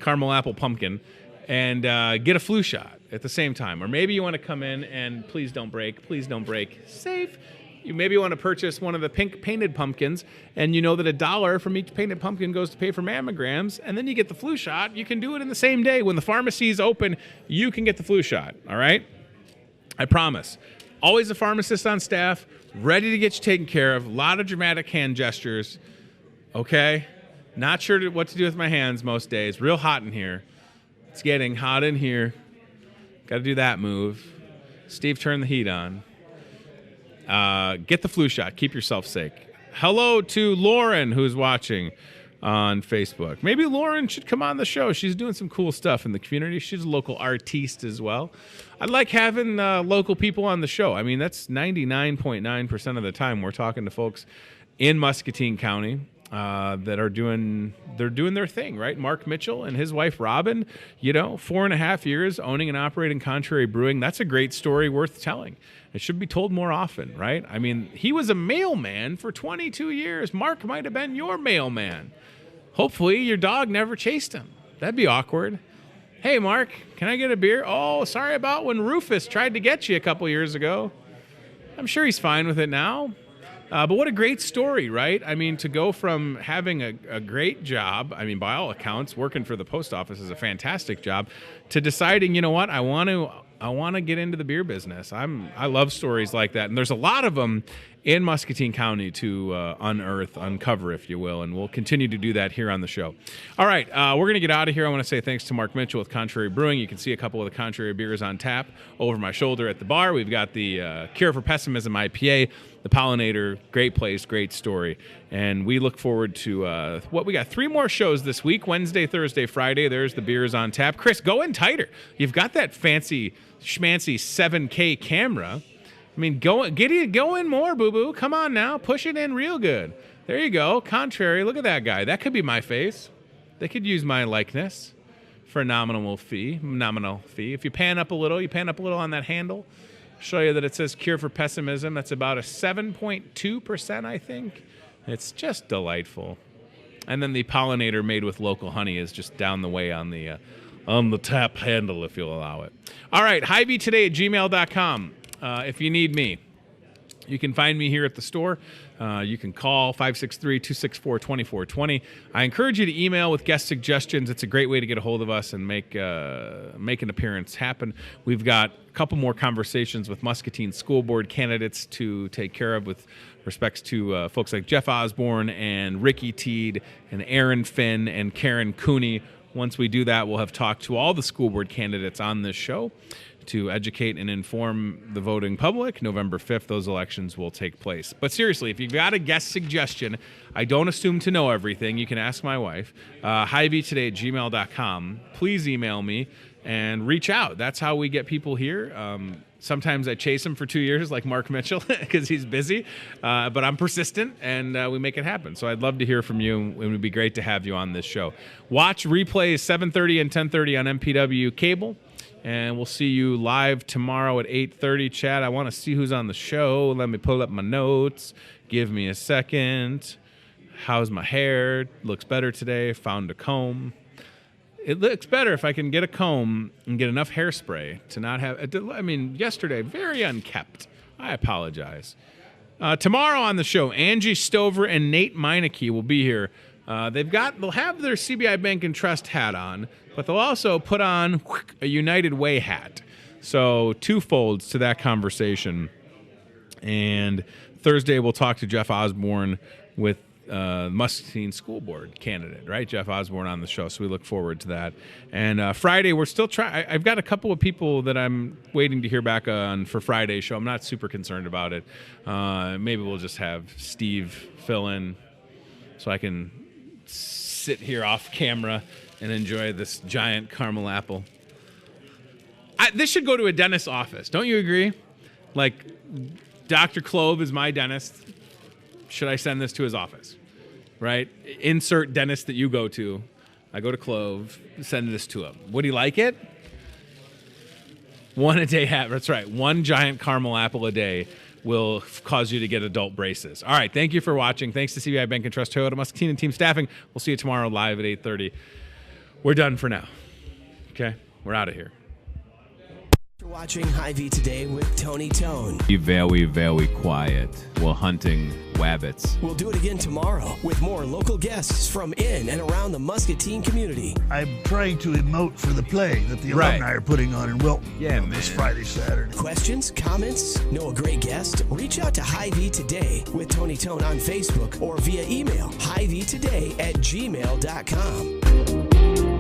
caramel apple pumpkin, and get a flu shot at the same time. Or maybe you want to come in and please don't break, safe. You maybe want to purchase one of the pink painted pumpkins, and you know that $1 from each painted pumpkin goes to pay for mammograms, and then you get the flu shot. You can do it in the same day. When the pharmacy is open, you can get the flu shot, all right? I promise. Always a pharmacist on staff, ready to get you taken care of. A lot of dramatic hand gestures, okay? Not sure what to do with my hands most days. Real hot in here. It's getting hot in here. Got to do that move. Steve, turn the heat on. Get the flu shot. Keep yourself safe. Hello to Lauren, who's watching on Facebook. Maybe Lauren should come on the show. She's doing some cool stuff in the community. She's a local artiste as well. I like having local people on the show. I mean, that's 99.9% of the time we're talking to folks in Muscatine County that are doing their thing, right? Mark Mitchell and his wife Robin, 4.5 years owning and operating Contrary Brewing. That's a great story worth telling. It should be told more often, right? I mean, he was a mailman for 22 years. Mark might have been your mailman. Hopefully your dog never chased him. That'd be awkward. Hey, Mark, can I get a beer? Oh, sorry about when Rufus tried to get you a couple years ago. I'm sure he's fine with it now. But what a great story, right? I mean, to go from having a great job, I mean, by all accounts, working for the post office is a fantastic job, to deciding, you know what, I want to get into the beer business. I love stories like that, and there's a lot of them in Muscatine County to uncover, if you will, and we'll continue to do that here on the show. All right, we're going to get out of here. I want to say thanks to Mark Mitchell with Contrary Brewing. You can see a couple of the Contrary beers on tap over my shoulder at the bar. We've got the Cure for Pessimism IPA, the Pollinator, great place, great story. And we look forward to we got 3 more shows this week, Wednesday, Thursday, Friday. There's the beers on tap. Chris, go in tighter. You've got that fancy schmancy 7K camera. I mean, go in more, boo-boo. Come on now. Push it in real good. There you go. Contrary. Look at that guy. That could be my face. They could use my likeness for a nominal fee. If you pan up a little on that handle, show you that it says Cure for Pessimism. That's about a 7.2%, I think. It's just delightful. And then the Pollinator made with local honey is just down the way on the tap handle, if you'll allow it. All right, Hy-Vee@gmail.com. If you need me, you can find me here at the store. You can call 563-264-2420. I encourage you to email with guest suggestions. It's a great way to get a hold of us and make an appearance happen. We've got a couple more conversations with Muscatine school board candidates to take care of with Respects to folks like Jeff Osborne and Ricky Teed and Aaron Finn and Karen Cooney. Once we do that, we'll have talked to all the school board candidates on this show to educate and inform the voting public. November 5th, those elections will take place. But seriously, if you've got a guest suggestion, I don't assume to know everything. You can ask my wife, Hy-Vee@gmail.com. Please email me and reach out. That's how we get people here. Sometimes I chase him for 2 years like Mark Mitchell because he's busy, but I'm persistent and we make it happen. So I'd love to hear from you. It would be great to have you on this show. Watch replays 7:30 and 10:30 on MPW Cable, and we'll see you live tomorrow at 8:30. Chad, I want to see who's on the show. Let me pull up my notes. Give me a second. How's my hair? Looks better today. Found a comb. It looks better if I can get a comb and get enough hairspray to not have. I mean, yesterday, very unkept. I apologize. Tomorrow on the show, Angie Stover and Nate Meineke will be here. They'll have their CBI Bank and Trust hat on, but they'll also put on a United Way hat. So two folds to that conversation. And Thursday, we'll talk to Jeff Osborne with Muscatine School Board candidate, right? Jeff Osborne on the show, so we look forward to that. And Friday, we're still trying. I've got a couple of people that I'm waiting to hear back on for Friday's show. I'm not super concerned about it. Maybe we'll just have Steve fill in so I can sit here off camera and enjoy this giant caramel apple. This should go to a dentist's office. Don't you agree? Like, Dr. Clove is my dentist. Should I send this to his office? Right? Insert dentist that you go to. I go to Clove, send this to him. Would he like it? One a day hat. That's right. One giant caramel apple a day will cause you to get adult braces. All right. Thank you for watching. Thanks to CBI Bank and Trust, Toyota, Muscatine, and team staffing. We'll see you tomorrow live at 8:30. We're done for now. Okay? We're out of here. For watching Hy-Vee Today with Tony Tone. Be very, very quiet. We're hunting rabbits. We'll do it again tomorrow with more local guests from in and around the Muscatine community. I'm trying to emote for the play that the alumni are putting on in Wilton this Friday, Saturday. Questions, comments, know a great guest? Reach out to Hy-Vee Today with Tony Tone on Facebook or via email, hyveetoday@gmail.com.